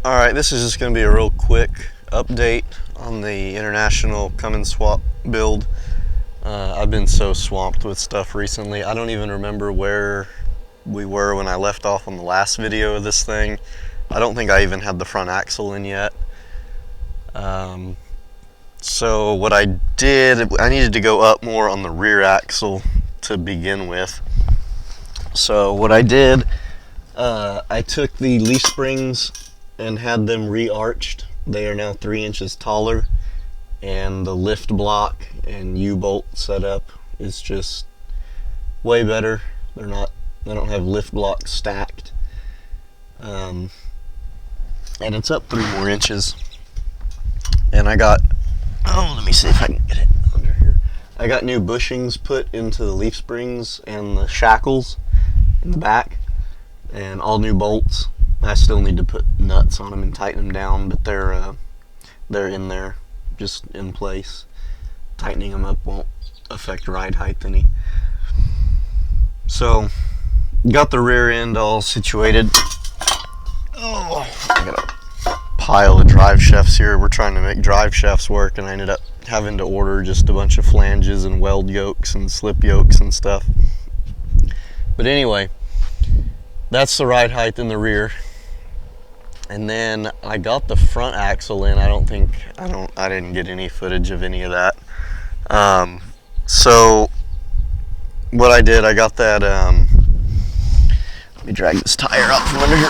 Alright, this is just going to be a real quick update on the international Cummins swap build. I've been so swamped with stuff recently. I don't even remember where we were when I left off on the last video of this thing. I don't think I even had the front axle in yet. So what I did, I needed to go up more on the rear axle to begin with. So what I did, I took the leaf springs and had them re-arched. They are now 3 inches taller, and the lift block and U-bolt setup is just way better. They don't have lift blocks stacked, and it's up 3 more inches. And I got, let me see if I can get it under here. I got new bushings put into the leaf springs and the shackles in the back, and all new bolts. I still need to put nuts on them and tighten them down, but they're in there, just in place. Tightening them up won't affect ride height any. So, got the rear end all situated. Oh, I got a pile of drive shafts here. We're trying to make drive shafts work, and I ended up having to order just a bunch of flanges and weld yokes and slip yokes and stuff. But anyway, that's the ride height in the rear. And then I got the front axle in. I didn't get any footage of any of that. So what I did, I got that, let me drag this tire out from under here.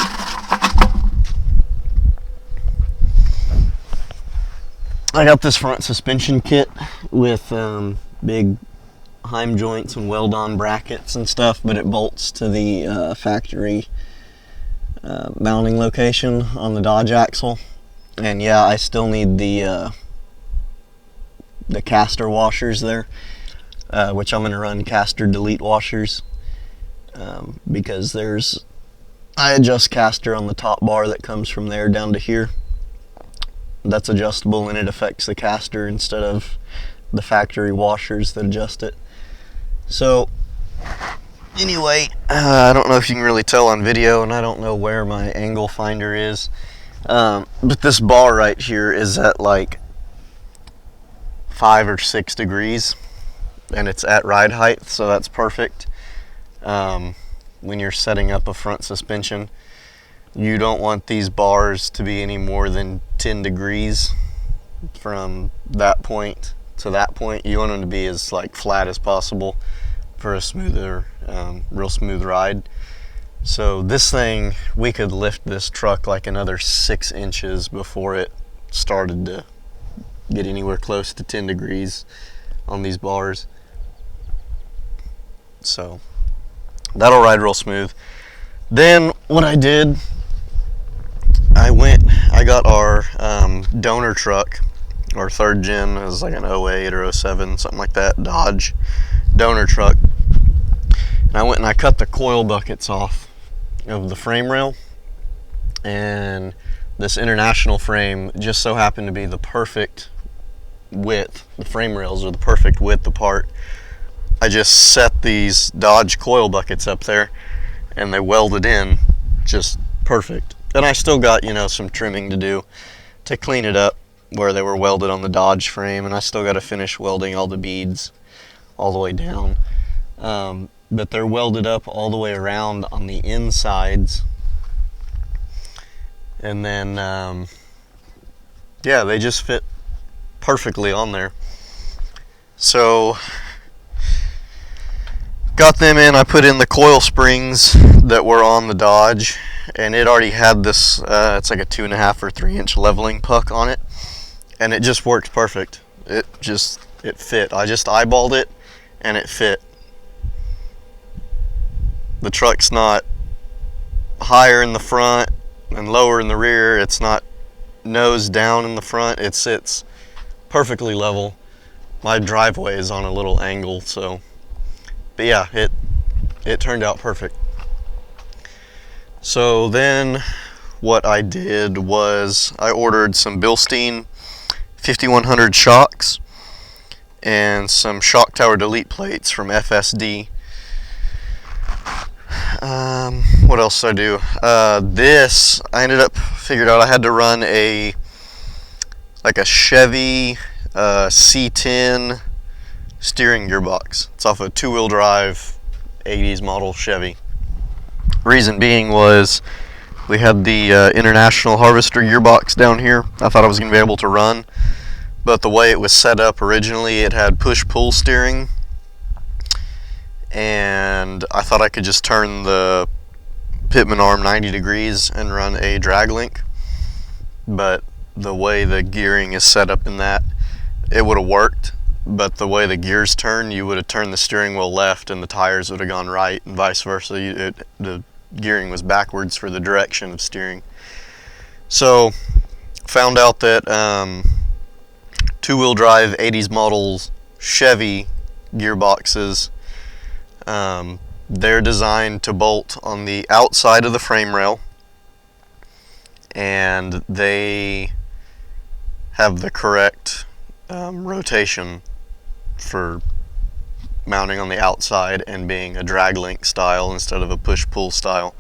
I got this front suspension kit with big heim joints and weld-on brackets and stuff, but it bolts to the factory mounting location on the Dodge axle. And yeah, I still need the caster washers there, which I'm going to run caster delete washers, because I adjust caster on the top bar that comes from there down to here. That's adjustable, and it affects the caster instead of the factory washers that adjust it. So anyway, I don't know if you can really tell on video, and I don't know where my angle finder is, but this bar right here is at like 5 or 6 degrees, and it's at ride height, so that's perfect. When you're setting up a front suspension, you don't want these bars to be any more than 10 degrees from that point to that point. You want them to be as like flat as possible for a smoother, real smooth ride. So this thing, we could lift this truck like another 6 inches before it started to get anywhere close to 10 degrees on these bars. So that'll ride real smooth. Then what I did, I got our donor truck, our 3rd gen. It was like an 08 or 07, something like that, Dodge donor truck. And I went and I cut the coil buckets off of the frame rail, and this international frame just so happened to be the perfect width. The frame rails are the perfect width apart. I just set these Dodge coil buckets up there, and they welded in just perfect. And I still got, some trimming to do to clean it up where they were welded on the Dodge frame, and I still got to finish welding all the beads all the way down. But they're welded up all the way around on the insides. And then, yeah, they just fit perfectly on there. So, got them in. I put in the coil springs that were on the Dodge, and it already had this, it's like a 2.5 or 3 inch leveling puck on it, and it just worked perfect. It fit. I just eyeballed it, and it fit. The truck's not higher in the front and lower in the rear. It's not nose down in the front. It sits perfectly level. My driveway is on a little angle, so, but yeah, it turned out perfect. So then what I did was I ordered some Bilstein 5100 shocks and some shock tower delete plates from FSD. What else did I do? This, I ended up, figured out I had to run like a Chevy C10 steering gearbox. It's off a two-wheel drive 80s model Chevy. Reason being was we had the International Harvester gearbox down here. I thought I was going to be able to run, but the way it was set up originally, it had push-pull steering, and I thought I could just turn the pitman arm 90 degrees and run a drag link, but the way the gearing is set up in that, it would have worked, but the way the gears turn, you would have turned the steering wheel left and the tires would have gone right, and vice versa. The gearing was backwards for the direction of steering. So found out that two-wheel drive 80s models Chevy gearboxes, they're designed to bolt on the outside of the frame rail, and they have the correct rotation for mounting on the outside and being a drag link style instead of a push-pull style.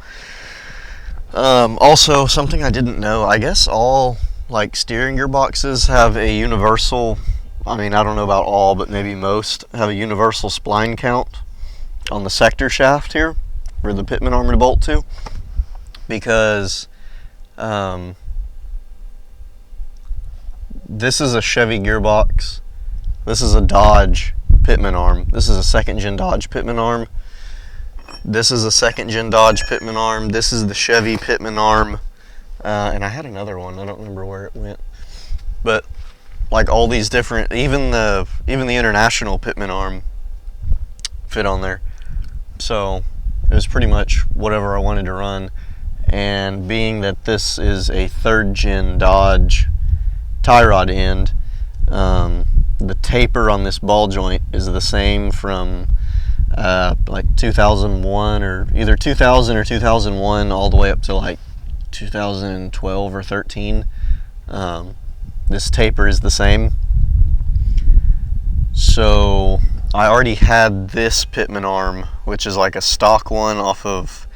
Also, something I didn't know, I guess all like steering gearboxes have a universal, I mean, I don't know about all, but maybe most have a universal spline count on the sector shaft here where the pitman arm would bolt to, because this is a Chevy gearbox, this is a Dodge pitman arm, this is a second gen Dodge pitman arm, this is a second gen Dodge pitman arm, this is the Chevy pitman arm, and I had another one, I don't remember where it went, but like all these different, even the International pitman arm fit on there. So it was pretty much whatever I wanted to run, and being that this is a third gen Dodge tie rod end, the taper on this ball joint is the same from like 2001, or either 2000 or 2001 all the way up to like 2012 or 13. This taper is the same. So I already had this pitman arm, which is like a stock one off of,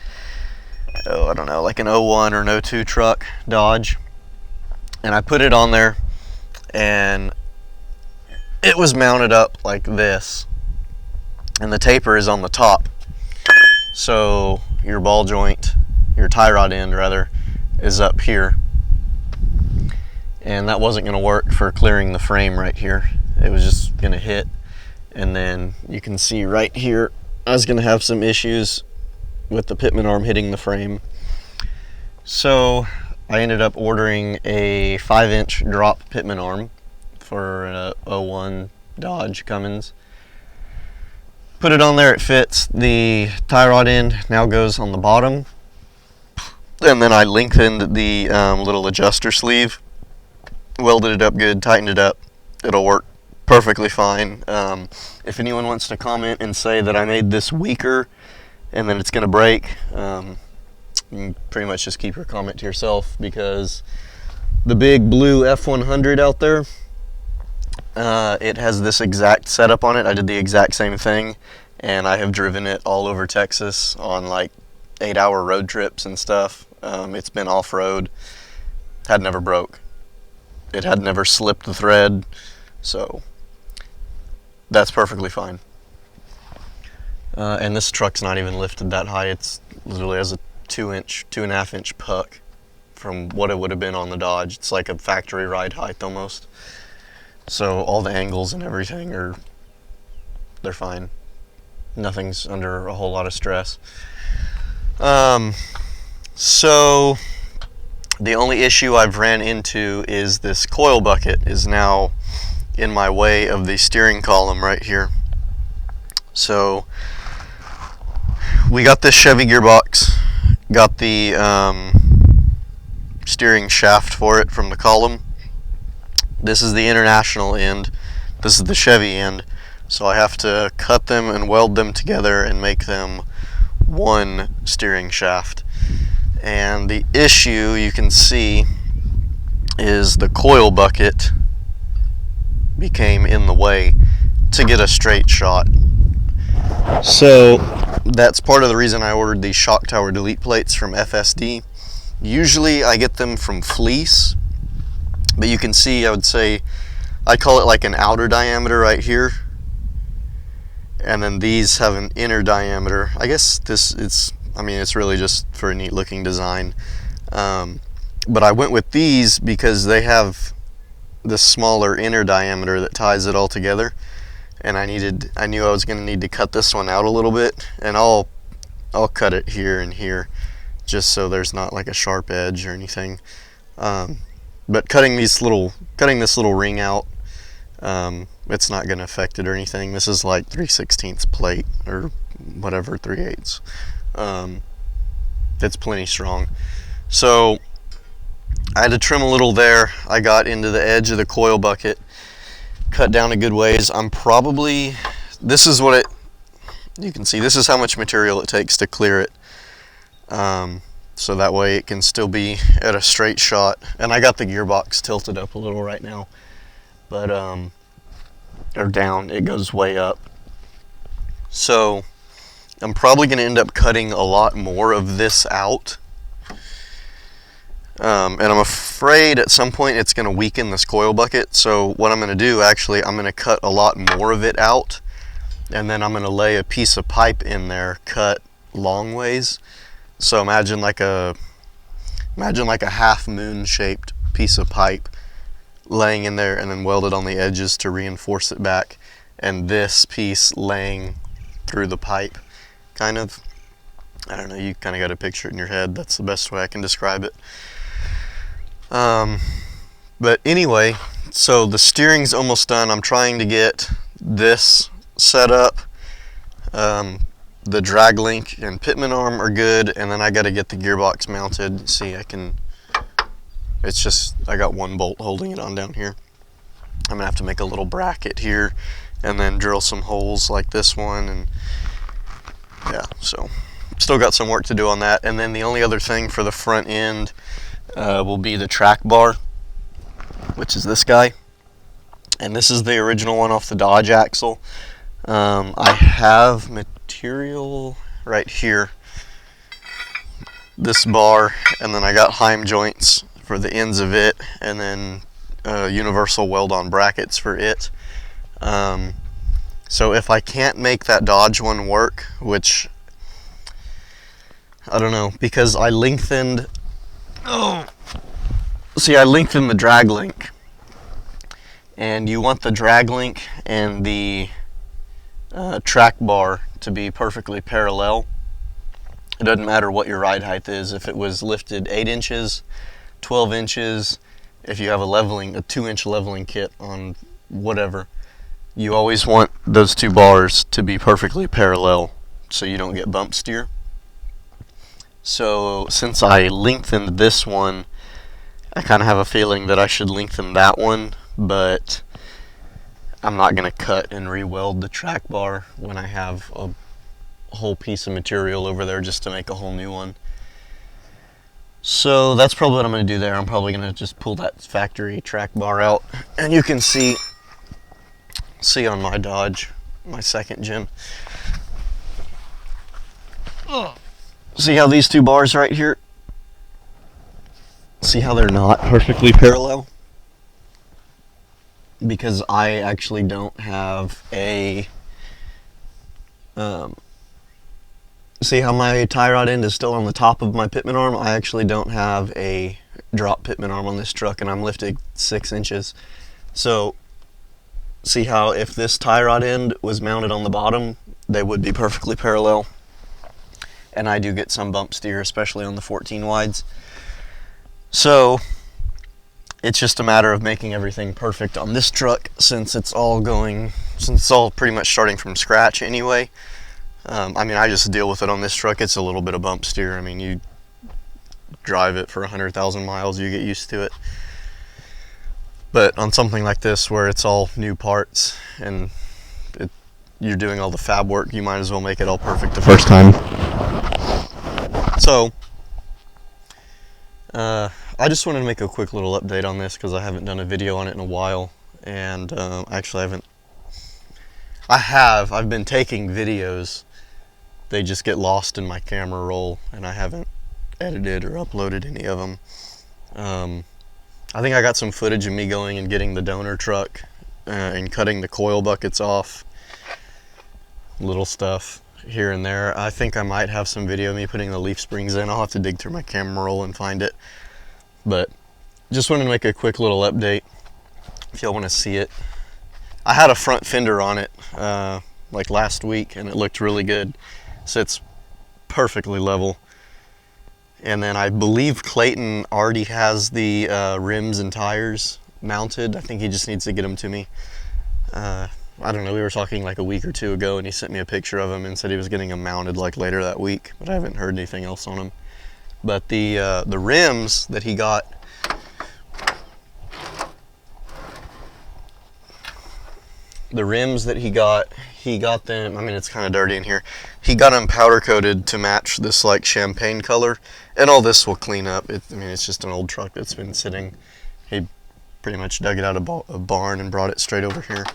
I don't know, like an 01 or an 02 truck Dodge, and I put it on there, and it was mounted up like this, and the taper is on the top, so your ball joint, your tie rod end rather, is up here, and that wasn't going to work for clearing the frame right here. It was just going to hit, and then you can see right here I was going to have some issues with the pitman arm hitting the frame. So I ended up ordering a 5-inch drop pitman arm for an 01 Dodge Cummins. Put it on there, it fits. The tie rod end now goes on the bottom, and then I lengthened the little adjuster sleeve, welded it up good, tightened it up. It'll work perfectly fine. If anyone wants to comment and say that I made this weaker and then it's going to break, you can pretty much just keep your comment to yourself, because the big blue F100 out there, it has this exact setup on it. I did the exact same thing, and I have driven it all over Texas on like 8-hour road trips and stuff. It's been off-road, had never broke. It had never slipped the thread, so that's perfectly fine. And this truck's not even lifted that high. It's literally has a 2.5 inch puck from what it would have been on the Dodge. It's like a factory ride height almost. So all the angles and everything they're fine. Nothing's under a whole lot of stress. So the only issue I've ran into is this coil bucket is now in my way of the steering column right here. So we got this Chevy gearbox, got the steering shaft for it from the column. This is the International end, this is the Chevy end, so I have to cut them and weld them together and make them one steering shaft. And the issue you can see is the coil bucket became in the way to get a straight shot. So that's part of the reason I ordered these shock tower delete plates from FSD. Usually I get them from Fleece, but you can see, I would say, I call it like an outer diameter right here, and then these have an inner diameter. I guess it's really just for a neat looking design. But I went with these because they have this smaller inner diameter that ties it all together, and I knew I was going to need to cut this one out a little bit, and I'll cut it here and here just so there's not like a sharp edge or anything. But cutting this little ring out, it's not going to affect it or anything. This is like 3/16 plate or whatever, 3/8. It's plenty strong. So I had to trim a little there. I got into the edge of the coil bucket, cut down a good ways. This is what you can see, this is how much material it takes to clear it. So that way it can still be at a straight shot. And I got the gearbox tilted up a little right now, but or down, it goes way up. So I'm probably going to end up cutting a lot more of this out. And I'm afraid at some point it's going to weaken this coil bucket. So what I'm going to do, actually, I'm going to cut a lot more of it out, and then I'm going to lay a piece of pipe in there cut long ways. So imagine like a half moon shaped piece of pipe laying in there, and then welded on the edges to reinforce it back, and this piece laying through the pipe, kind of. I don't know, you kind of got a picture in your head. That's the best way I can describe it. But anyway, so the steering's almost done. I'm trying to get this set up. The drag link and pitman arm are good, and then I got to get the gearbox mounted. See, I got one bolt holding it on down here. I'm gonna have to make a little bracket here and then drill some holes like this one, and yeah, so still got some work to do on that. And then the only other thing for the front end will be the track bar, which is this guy, and this is the original one off the Dodge axle. I have material right here, this bar, and then I got Heim joints for the ends of it, and then universal weld-on brackets for it. So if I can't make that Dodge one work, which I don't know, because I lengthened the drag link, and you want the drag link and the track bar to be perfectly parallel. It doesn't matter what your ride height is. If it was lifted 8 inches, 12 inches, if you have a 2-inch leveling kit on whatever, you always want those two bars to be perfectly parallel so you don't get bump steer. So since I lengthened this one, I kind of have a feeling that I should lengthen that one, but I'm not going to cut and re-weld the track bar when I have a whole piece of material over there just to make a whole new one. So that's probably what I'm going to do there. I'm probably going to just pull that factory track bar out, and you can see on my Dodge, my second gen. See how these two bars right here, see how they're not perfectly parallel? Because I actually don't have a see how my tie rod end is still on the top of my pitman arm? I actually don't have a drop pitman arm on this truck, and I'm lifting 6 inches. So see how if this tie rod end was mounted on the bottom, they would be perfectly parallel. And I do get some bump steer, especially on the 14 wides. So it's just a matter of making everything perfect on this truck, since it's all pretty much starting from scratch anyway. I mean, I just deal with it on this truck. It's a little bit of bump steer. I mean, you drive it for 100,000 miles, you get used to it. But on something like this, where it's all new parts and you're doing all the fab work, you might as well make it all perfect the first time. So I just wanted to make a quick little update on this because I haven't done a video on it in a while, and actually I've been taking videos they just get lost in my camera roll, and I haven't edited or uploaded any of them. I think I got some footage of me going and getting the donor truck and cutting the coil buckets off. Little stuff here and there. I think I might have some video of me putting the leaf springs in. I'll have to dig through my camera roll and find it. But just wanted to make a quick little update if y'all want to see it. I had a front fender on it like last week, and it looked really good. Sits perfectly level. And then I believe Clayton already has the rims and tires mounted. I think he just needs to get them to me. I don't know, we were talking like a week or two ago, and he sent me a picture of them and said he was getting them mounted like later that week, but I haven't heard anything else on them. But the rims that he got, he got them, I mean, it's kind of dirty in here. He got them powder coated to match this like champagne color, and all this will clean up. I mean, it's just an old truck that's been sitting. He pretty much dug it out of a barn and brought it straight over here.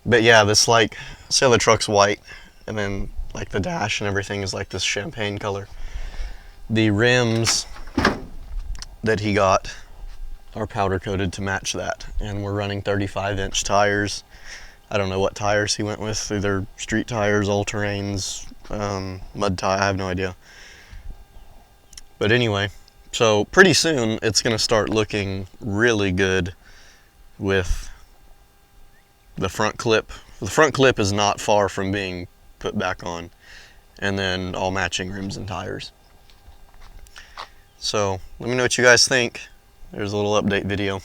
But yeah, this like, say the truck's white, and then like the dash and everything is like this champagne color. The rims that he got are powder coated to match that, and we're running 35-inch tires. I don't know what tires he went with, either street tires, all-terrains, mud tire, I have no idea. But anyway, so pretty soon it's going to start looking really good with the front clip. The front clip is not far from being put back on, and then all matching rims and tires. So let me know what you guys think. There's a little update video.